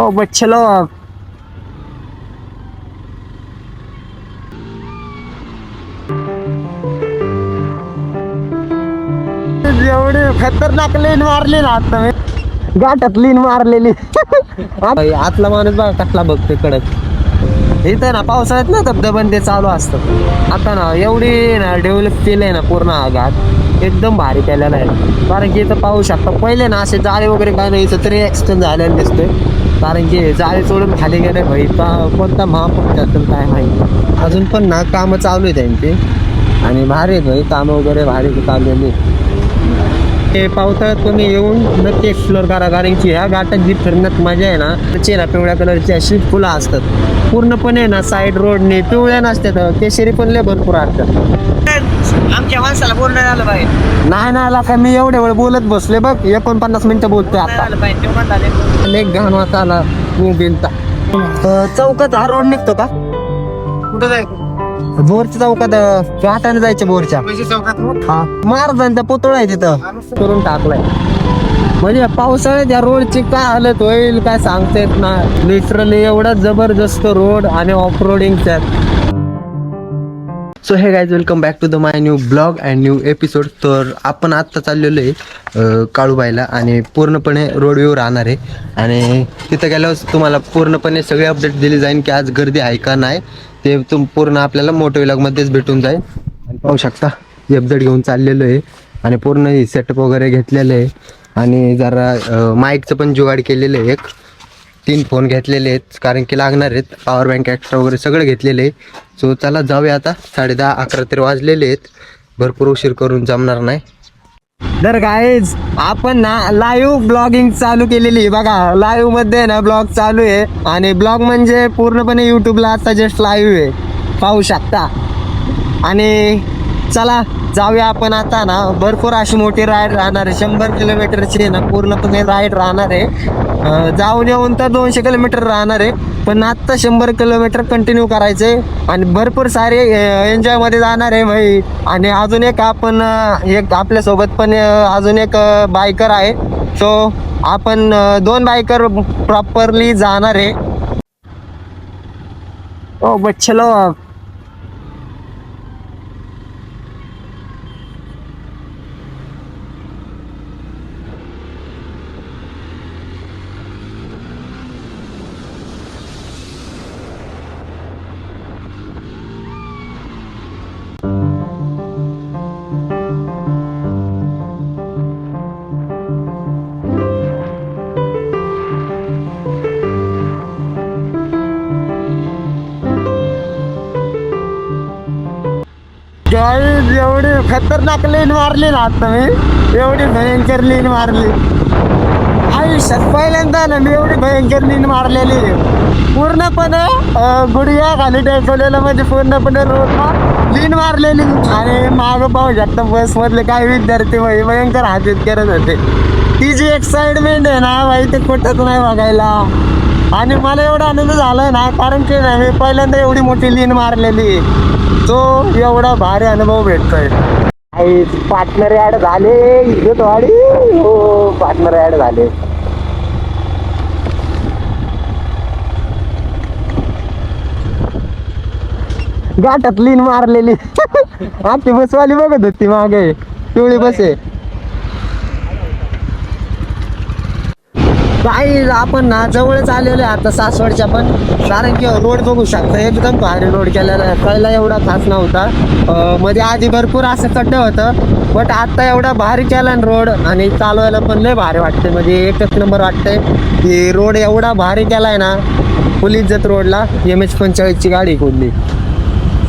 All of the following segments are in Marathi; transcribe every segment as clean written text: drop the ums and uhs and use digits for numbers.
ओ बच्चे लोग एवढी खतरनाक लीन मारली ना आता मी गाठात लीन मारलेली. आतला माणूस बघा कसला बघतोय कडक. इथं ना पावसाळ्यात ना धबधबन ते चालू असतं. आता ना एवढी ना डेव्हलप केलंय ना पूर्ण हा घाट एकदम भारी केलेला आहे. कारण की इथं पाहू शकता पहिले ना असे जाळे वगैरे काय नाही इथं तरी ऍक्सिडेंट झालेलं दिसतोय. कारण की जाळे सोडून खाली गेले भाई कोणता महापुरुष असेल काय माहिती. अजून पण ना कामं चालू आहे त्यांची आणि भारी आहेत भाई कामं वगैरे भारी चाललेली. ते पावसाळ्यात तुम्ही येऊन नक्की एक्सप्लोर करा. कारण की ह्या घाटात जी फिरण्यात मजा आहे ना त्याची ना पिवळ्या कलरची अशी फुलं असतात पूर्णपणे ना साईड रोडने पिवळ्या नसतात केशरी पण लय भरपूर असतात. आमच्या माणसाला बोलणं झालं पाहिजे. नाही ना आला का मी एवढ्या वेळ बोलत बसले बघ 49 मिनिटं बोलतोय आता. झालं पाहिजे तेव्हा झाले. एक घाण वाचा आला बिलता चौकात हा रोड निघतो का कुठं जायचं? बोरच्या चौकात घाटाने जायचं बोरच्या पैसे चौकात हा महाराजांचा पुतळा आहे तिथं करून टाकलाय. म्हणजे पावसाळ्यात या रोडची काय हालत होईल काय सांगता येत ना. लिटरली एवढा जबरदस्त रोड आणि ऑफ रोडिंग त्यात. So hey guys welcome back to the my new blog and new episode. तर आपण आत्ता चाललेलो आहे काळूबाईला आणि पूर्णपणे रोड व्ह्यू राहणार आहे. आणि तिथं गेल्यावर तुम्हाला पूर्णपणे सगळे अपडेट दिली जाईल की आज गर्दी आहे का नाही ते पूर्ण आपल्याला मोठ्या व्लॉगमध्येच भेटून जाईल. आणि पाहू शकता एफजेड घेऊन चाललेलो आहे आणि पूर्ण सेटअप वगैरे घेतलेलं आहे. आणि जरा माईकचं पण जुगाड केलेलं आहे. 3 फोन घेतलेले आहेत कारण की लागणार आहेत. पॉवर बँक एक्स्ट्रा वगैरे सगळं घेतलेलं आहे. सो चला जाऊया आता. 10:30-11 तरी वाजलेले आहेत. भरपूर उशीर करून जमणार नाही. तर गाईज आपण ना लाईव्ह ब्लॉगिंग चालू केलेली बघा. लाईव्ह मध्ये ना ब्लॉग चालू आहे आणि ब्लॉग म्हणजे पूर्णपणे यूट्यूबला आता जस्ट लाईव्ह आहे पाहू शकता. आणि चला जाऊया आपण आता ना. भरपूर अशी मोठी राईड राहणार आहे 100 किलोमीटरची ना पूर्णपणे राईड राहणार आहे. जाऊन येऊन तर 200 किलोमीटर राहणार आहे पण आत्ता 100 किलोमीटर कंटिन्यू करायचे आणि भरपूर सारे एन्जॉय मध्ये जाणार आहे भाई. आणि अजून एक आपण एक आपल्यासोबत पण अजून एक बायकर आहे. सो आपण 2 बायकर प्रॉपरली जाणार आहे. ओ बच्चे लोग एवढी खतरनाक लीन मारली ना आता मी. एवढी भयंकर लीन मारली आयुष्यात पहिल्यांदा ना मी एवढी भयंकर लीन मारलेली पूर्णपणे गुडघ्या खाली टेकवलेलं म्हणजे पूर्णपणे रोडला लीन मारलेली. आणि मागं पाहू शकता बस मधले काही विद्यार्थी भयंकर हातीत करत होते. ती जी एक्साइटमेंट आहे ना भाई ते कुठंच नाही बघायला. आणि मला एवढा आनंद झालाय ना कारण की मी पहिल्यांदा एवढी मोठी लीन मारलेली तो एवढा भारी अनुभव भेटतोय. पार्टनर ऍड झाले इज्जतवाडी. हो पार्टनर ऍड झाले. गाठात लीन मारलेली आजची बसवाली बघत होती मागे पिवळी बस आहे. काही आपण ना जवळच आलेलो आहे आता सासवडच्या पण. कारण की रोड बघू शकता एकदम भारी रोड केलेला आहे. पहिला एवढा खास नव्हता मध्ये आधी भरपूर असं खड्डे होतं बट आता एवढा भारी केला रोड. आणि चालवायला पण लय भारी वाटते म्हणजे एकच नंबर वाटतंय की रोड एवढा भारी केलाय ना. फुल इज्जत रोडला MH45 ची गाडी खोदली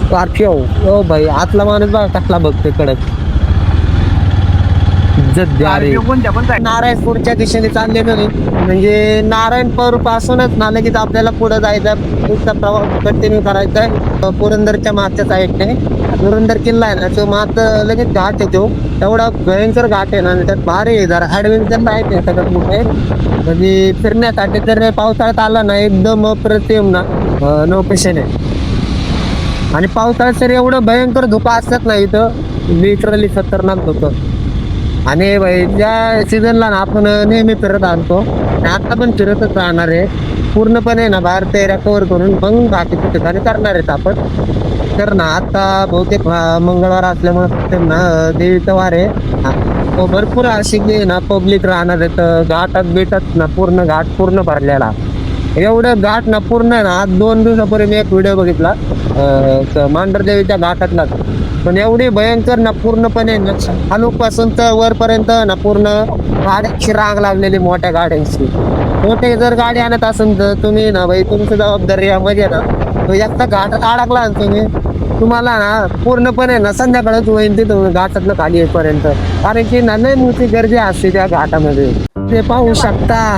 स्कॉर्पिओ. ओ भाई आतला माणूस बघा कसला बघतोय कडक. नारायणपूरच्या दिशेने चाललेलो नाही म्हणजे नारायणपूर पासूनच ना लगेच आपल्याला पुढे जायचं. पुढचा प्रवास कंटिन्यू करायचा आहे पुरंदरच्या मागच्या साईडने. पुरंदर किल्ला आहे ना तो मात लगेच घाट येतो. एवढा भयंकर घाट आहे ना त्यात भारी आहे जरा ॲडव्हेंचर आहे ते सगळ्यात मोठे. म्हणजे फिरण्यासाठी जर पावसाळ्यात आला ना एकदम अप्रतिम ना लोकेशन आहे. आणि पावसाळ्यात तर एवढं भयंकर धुकं असतात ना इथं लिटरली खतरनाक धुकं. आणि भाई ज्या सीझनला ना आपण नेहमी फिरत आणतो आणि आता पण फिरतच राहणार आहे पूर्णपणे ना बाहेर ते कव्हर करून मग बाकीच्या ठिकाणी करणार आहेत आपण. तर ना आता बहुतेक मंगळवार असल्यामुळे फक्त ना देवीचा वार आहे. तो भरपूर अशी की ना पब्लिक राहणार आहेत घाटात बिटात ना पूर्ण घाट पूर्ण भरलेला. एवढं घाट ना पूर्ण ना आज 2 दिवसापूर्वी मी एक व्हिडिओ बघितला मांढरदेवीच्या घाटातला. पण एवढी भयंकर ना पूर्णपणे खालूपासून तर वरपर्यंत ना पूर्ण गाड्यांची रांग लागलेली मोठ्या गाड्यांची. मोठे जर गाडी आणत असेल तर तुम्ही ना बाई तुमची जबाबदारी यामध्ये ना तो एकदा घाटात अडकला ना तुम्हाला ना पूर्णपणे ना संध्याकाळच होईल तिथं घाटातलं खाली येईपर्यंत. कारण की ना लय मोठी गर्दी असते त्या घाटामध्ये. ते पाहू शकता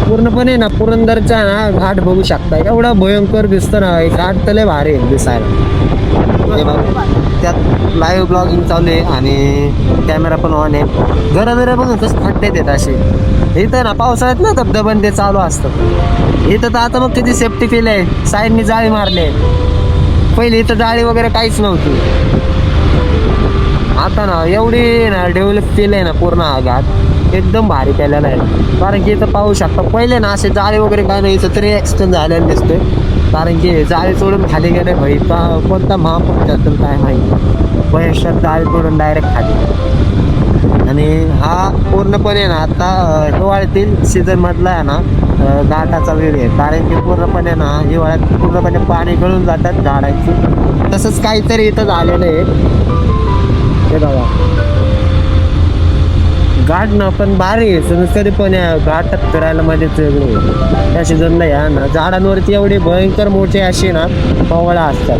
पूर्णपणे ना पुरंदरचा ना घाट बघू शकता. एवढा भयंकर दिसतं ना घाट तर लय भारी आहे दिसायला. हे बघा त्यात लाईव्ह ब्लॉगिंग चालू आहे आणि कॅमेरा पण ऑन आहे. घरं बघून कसं खड्डे देत असे. इथं ना पावसाळ्यात ना धबधबन ते चालू असतं. इथं तर आता मग किती सेफ्टी केली आहे. साईडनी जाळी मारली आहे. पहिले इथं जाळी वगैरे काहीच नव्हती. आता ना एवढी ना डेव्हलप केलं आहे ना पूर्ण हा घाट एकदम भारी केलेला आहे. कारण की इथं पाहू शकता पहिले ना असे जाळी वगैरे काय नाही इथं तरी ॲक्सिडेंट झालेलं दिसतोय. कारण की जाळी सोडून खाली गेले भाई कोणता महापौर असेल काय माहिती भयंकर जाळी सोडून डायरेक्ट खाली. आणि हा पूर्णपणे ना आता हिवाळ्यातील सीझन मधला आहे ना घाटाचा वेळ आहे. कारण की पूर्णपणे ना हिवाळ्यात पूर्णपणे पाणी गळून जातात झाडांची. तसंच काहीतरी इथं झालेलं आहे. हे बघा घाट ना पण भारी आहे तरी पण या घाटात फिरायला मध्येच वेगळं. त्या सीझनला या ना झाडांवरती एवढी भयंकर मोठे असे ना पवळा असतात.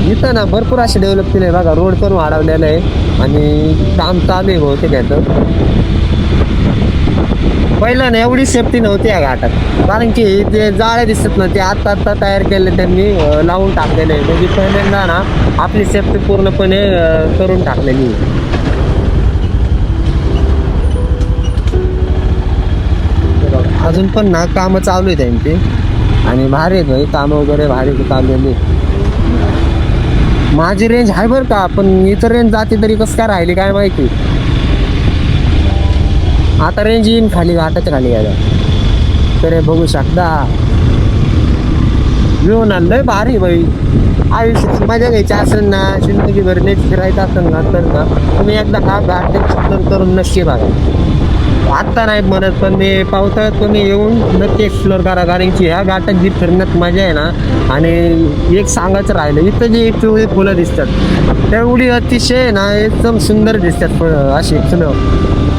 इथं ना भरपूर असे डेव्हलप केले बघा. रोड पण वाढवलेलं आहे आणि काम चालू आहे बहुतेक याचं. पहिलं ना एवढी सेफ्टी नव्हती या घाटात. कारण की जे जाळे दिसत ना ते आत्ता तयार केले त्यांनी लावून टाकलेले आहे. म्हणजे पहिल्यांदा ना आपली सेफ्टी पूर्णपणे करून टाकलेली आहे. अजून पण ना कामं चालू आहे त्यांची आणि भारी आहेत भाई कामं वगैरे भारी चाललेली. माझी रेंज आहे बरं का पण इतर रेंज जाते तरी कसं काय राहिली काय माहिती. आता रेंज येईन खाली घाटाच्या खाली यायला. तर बघू शकता व्ह्यू ना लय भारी भाई. आयुष्याची मजा घ्यायची असेल ना जिंदगी भरण्याची फिरायचं असेल ना तर ना तुम्ही एकदा हा घाट एक्सप्लोर करून नक्की बघा. आत्ता नाही म्हणत पण मी पावसाळ्यात तुम्ही येऊन नक्की एक्सप्लोर करा. कारण की ह्या घाटात जी फिरण्यात मजा आहे ना. आणि एक सांगायचं राहिलं इथं जी पिवळी फुलं दिसतात तेवढी अतिशय ना एकदम सुंदर दिसतात अशी फुलं.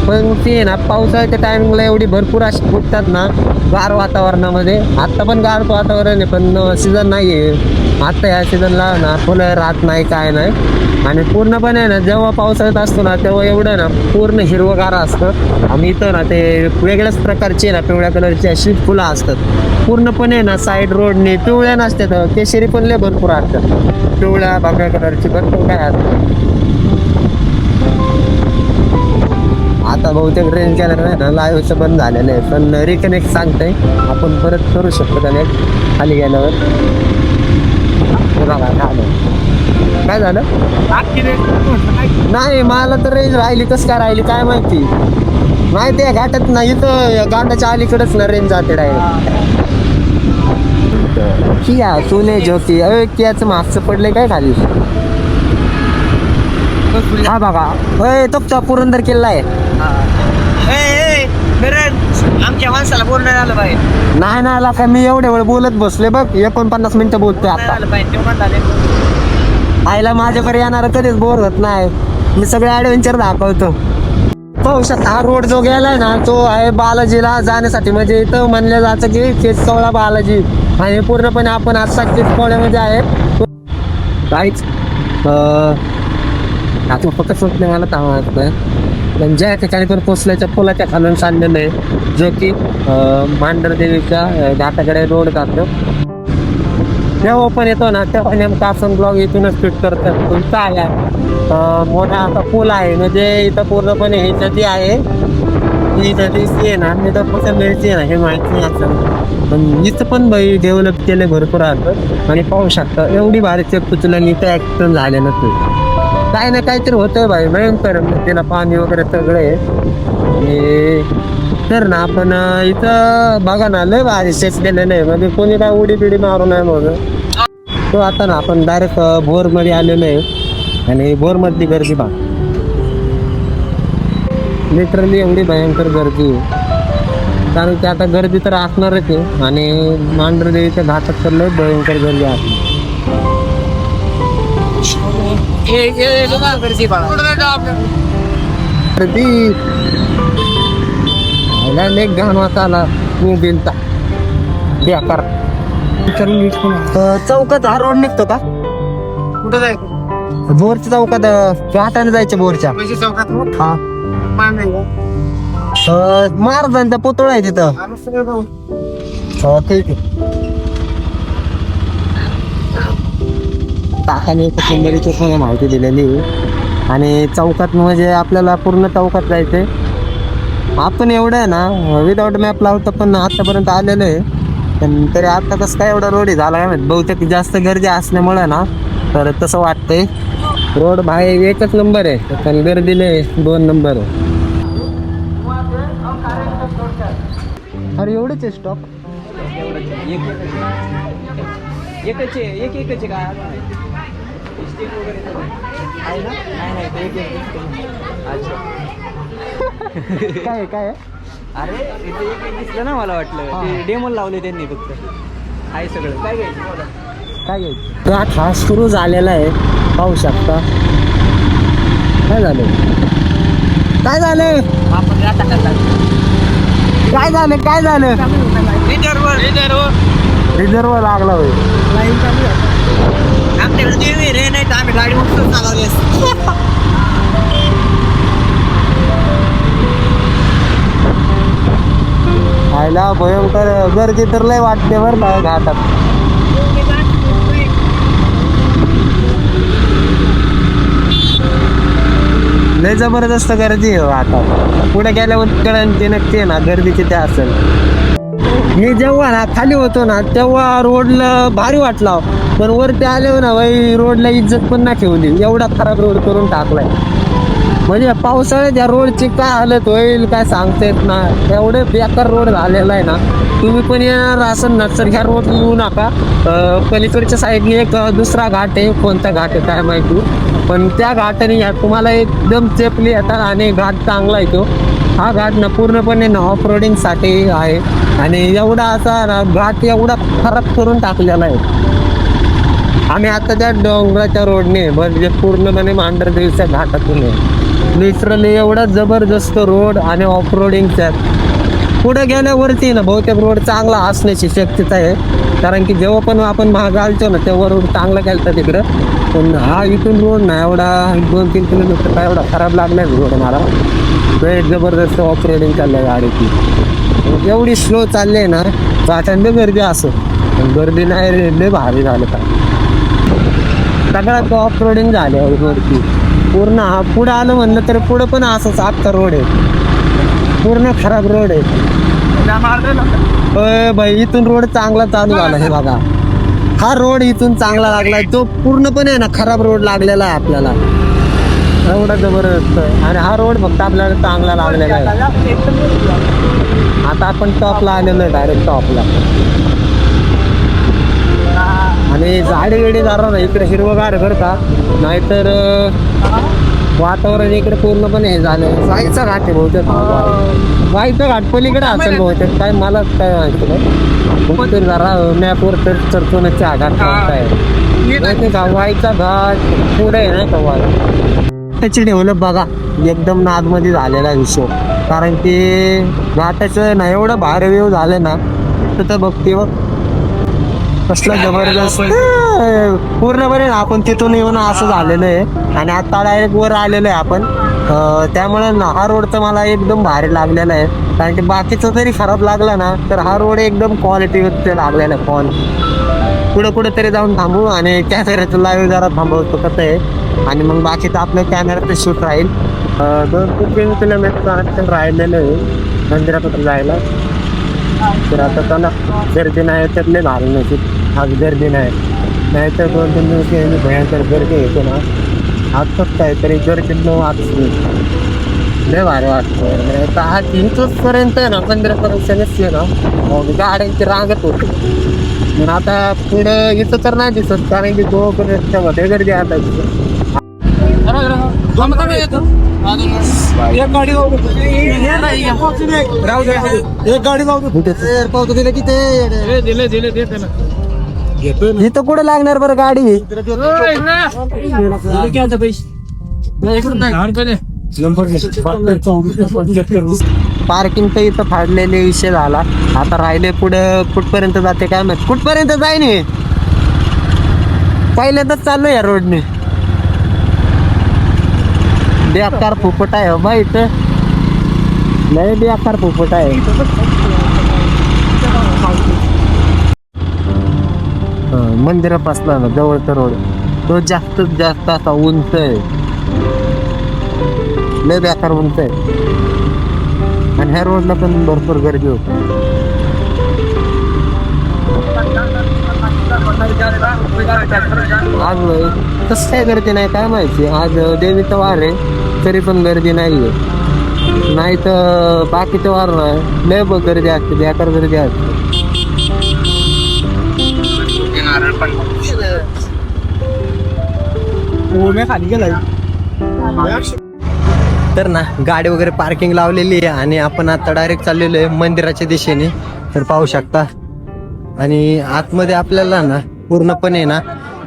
पण ती ना पावसाळ्याच्या टायमिंगला एवढी भरपूर अशी फुटतात ना गार वातावरणामध्ये. आत्ता पण गार वातावरण आहे पण सीझन नाही आहे. आत्ता ह्या सीझनला ना फुलं राहत नाही काय नाही. आणि पूर्णपणे ना जेव्हा पावसाळ्यात असतो ना तेव्हा एवढं ना पूर्ण हिरवगार असतं. आणि इथं ना ते वेगळ्याच प्रकारचे ना पिवळ्या कलरची अशी फुलं असतात. पूर्णपणे ना साईड रोडने पिवळ्या नसतात केशरी पण लय भरपूर असतात. पिवळ्या बागळ्या कलरची भरपूर काय असतात. आता बहुतेक रेंज केलं नाही ना लाईव्हचं बंद झालेलं आहे पण रिकनेक्ट सांगतंय आपण परत करू शकतो कनेक्ट खाली गेल्यावर. बघा काय झालं नाही मला तर रेंज राहिली कसं काय राहिली काय माहिती. नाही ते घाटात नाही तर घाटाच्या अलीकडेच ना रेंज जाते डायरेक्ट. किया सोने ज्योती अरे कियाचं मागचं पडले काय खाली. हा बघा होय तो पुरंदर किल्ला आहे. आमच्या माणसाला बोलणं आलं पाहिजे. नाही ना आला काय मी एवढ्या वेळ बोलत बसले बघ 49 मिनिटं बोलतोय आता. आईला माझ्याकडे येणार कधीच बोर होत नाही. मी सगळे ॲडव्हेंचर दाखवतो. पाहू शकता हा रोड जो गेलाय ना तो आहे बालाजीला जाण्यासाठी. म्हणजे इथं म्हणलं जातं की केसकवळा बालाजी आणि पूर्णपणे आपण आता केसकवळ्यामध्ये आहे. काहीच आता फक्त सुटले मला तावं पण ज्या ठिकाणी पण पोचल्याच्या पुलाच्या खालून चाललेलं आहे जो की मांढरदेवीच्या घाटाकडे रोड जातो. जेव्हा पण येतो ना तेव्हा नेमका आपण ब्लॉग इथूनच शूट करतात. तुमचा आहे मोठा असा पूल आहे म्हणजे इथं पूर्णपणे ही नदी आहे. ही नदीची आहे ना इथं कसं मिळते ना हे माहिती नाही असं पण इथं पण बाई डेव्हलप केले भरपूर असतं. आणि पाहू शकता एवढी भारी चेक पुचल्याने इथं ॲक्सिडेंट झाले नसते. काय ना काहीतरी होतंय भाई भयंकर तिला पाणी वगैरे सगळं आहे. आणि तर ना आपण इथं बघा ना लय भारी सेट केलेलं आहे म्हणजे कोणी काय उडी बिडी मारू नये म्हणून. तो आता ना आपण डायरेक्ट भोर मध्ये आलेलो आहे आणि भोर मधली गर्दी बघ लिटरली एवढी भयंकर गर्दी आहे. कारण की आता गर्दी तर असणारच आहे आणि मांढरदेवीच्या घाटात तर लय भयंकर गर्दी असणार. गर्दी एक घाण वाचा आला मोबिलचा बेकार. चौकात हा रोड निघतो का कुठं जायचं बोरच्या चौकात घाटाने जायचं बोरच्या चौकात हा महाराजांचा पुतळा आहे तिथं. हो ठीक आहे. काकाने एकंदरीची पण माहिती दिलेली आणि चौकात म्हणजे आपल्याला पूर्ण चौकात जायचंय. आपण एवढं आहे ना विदाउट मॅप लावतो पण आतापर्यंत आलेलं आहे. पण तरी आता कसं काय एवढा रोड झाला काय बहुतेक जास्त गर्दी असल्यामुळे ना तर तसं वाटतंय. रोड बाहेर एकच नंबर आहे पण गर्दीले 2 नंबर आहे. अरे एवढंच आहे स्टॉप एकच का काय काय अरे इथे एक दिसलं ना मला वाटलं ते डेमो लावले त्यांनी फक्त आहे सगळं काय घ्यायचं काय घ्यायचं. हा सुरू झालेला आहे पाहू शकता. काय झालं काय झालं आपण काय झालं काय झालं रिझर्व लागला होय. आमच्याकडे देवी रे नाही तर आम्ही गाडी उचलून चालवली असते. खायला भयंकर गर्दी तर लय वाटते बरं का घाटात. लय जबरदस्त गर्दी आहे आता. पुढे गेल्यावर कळण ते नक्की ना गर्दी किती असेल. मी जेव्हा ना खाली होतो ना तेव्हा रोडला भारी वाटला पण वरती आल्यावर ना भाई रोडला इज्जत पण नाही ठेवली. एवढा खराब रोड करून टाकलाय म्हणजे पावसाळ्यात या रोडची काय हालत होईल काय सांगता येत ना. एवढे बेकार रोड झालेला आहे ना. तुम्ही पण येणार असं नसर ह्या रोड येऊ नका. पलीकडच्या साईडने एक दुसरा घाट आहे कोणता घाट आहे काय माहिती पण त्या घाटाने या तुम्हाला एकदम सेफली येतात आणि घाट चांगला येतो. हा घाट ना पूर्णपणे ना ऑफ रोडिंगसाठी आहे आणि एवढा असा ना घाट एवढा खराब करून टाकलेला आहे. आम्ही आता त्या डोंगराच्या रोडने म्हणजे पूर्णपणे मांढरदेवीच्या घाटातून आहे. लिटरली एवढा जबरदस्त रोड आणि ऑफ रोडिंगच्या पुढे गेल्यावरती ना बहुतेक रोड चांगला असण्याची शक्यता आहे. कारण की जेव्हा पण आपण महाग आलतो ना तेव्हा रोड चांगला केला तिकडं पण हा इथून रोड ना एवढा 2-3 किलोमीटर काय एवढा खराब लागलाय रोड मला. जबरदस्त ऑफ रोडिंग चाललंय गाडीची. एवढी स्लो चालली आहे ना वाटांडे गर्दी असो पण गर्दी नाही रे लय भारी झालं का सगळ्यात ऑफ रोडिंग झाले रोडची पूर्ण. हा पुढं आलं म्हणलं तर पुढं पण असंच अख्खा रोड आहे पूर्ण खराब रोड आहे. भाई इथून रोड चांगला चालू झाला हे बघा. हा रोड इथून चांगला लागलाय तो पूर्णपणे ना खराब रोड लागलेला आहे आपल्याला एवढा जबरदस्त. आणि हा रोड फक्त आपल्याला चांगला लागलेला आहे. आता आपण टॉपला आलेलो आहे डायरेक्ट टॉपला. आणि झाडे वेडे जाणार ना इकडे हिरवगार बरं का नाहीतर वातावरण इकडे पूर्णपणे हे झालं. वाईचा घाट आहे बहुतेक वाईचा घाट पलीकडे असेल बहुतेक काय मला काय माहिती नाही. जरा मॅपवर तर चरचोनाच्या घाट काय का वाईचा घाट पुढे आहे नाही का वाई त्याची डेव्हलप बघा एकदम नादमध्ये झालेला विषय. कारण की घाटाचं ना एवढं भारी व्यू झालं ना तर बघते बघ कसलं जबरदस्त पूर्णपणे आपण तिथून येऊन असं झालेलं आहे. आणि आता डायरेक्ट वर आलेलो आहे आपण त्यामुळे ना हा रोड तर मला एकदम भारी लागलेला आहे. कारण की बाकीचं जरी खराब लागला ना तर हा रोड एकदम क्वालिटी लागलेला आहे. पुढं कुठं तरी जाऊन थांबू आणि कॅमेऱ्याचं लाईव्ह जरा थांबवतो कसं आहे आणि मग बाकीचं आपलं कॅमेऱ्याचं शूट राहील. 2-3 किलोमीटर राहिलेलं आहे मंदिराकडे जायला. तर आता चला गर्दी नाही तर लय भारी नसेल आज गर्दी नाही तर 2-3 दिवस भयंकर गर्दी येतो ना आजच काहीतरी गर्दीनं वाचलं. लय भारी वाटतं. आता हा 300 पर्यंत आहे ना, 15% नसले ना मग गाड्यांची रांगत होती. पण आता पुढं इथं तर नाही दिसत, कारण की तो मध्ये गर्दी आता एक गाडी इथं कुठं लागणार बरं गाडी? पार्किंग तर इथं फाडलेले विषय झाला. आता राहिले पुढं कुठपर्यंत जाते काय माहित. कुठपर्यंत जाईन हे पहिल्यांदाच चाललो या रोडने. बेकार फुफट आहे बाबा इथं, लय बेकार फुफट आहे. मंदिरापासला ना जवळचा रोड तो जास्तीत जास्त असा उंच आहे, लय बेकार उंच आहे. आणि ह्या रोडला पण भरपूर गर्दी होती. आज कसं काय गर्दी नाही काय माहिती. आज देवीचा वार आहे तरी पण गर्दी नाहीये. नाही तर बाकीचं वार नाही, लय गर्दी असते, बेकार गर्दी असते. खाली गेलाय. तर ना गाडी वगैरे पार्किंग लावलेली आहे आणि आपण आता डायरेक्ट चाललेलो आहे मंदिराच्या दिशेने. तर पाहू शकता. आणि आतमध्ये आपल्याला ना पूर्णपणे ना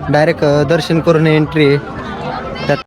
डायरेक्ट दर्शन करून एंट्री आहे. त्यात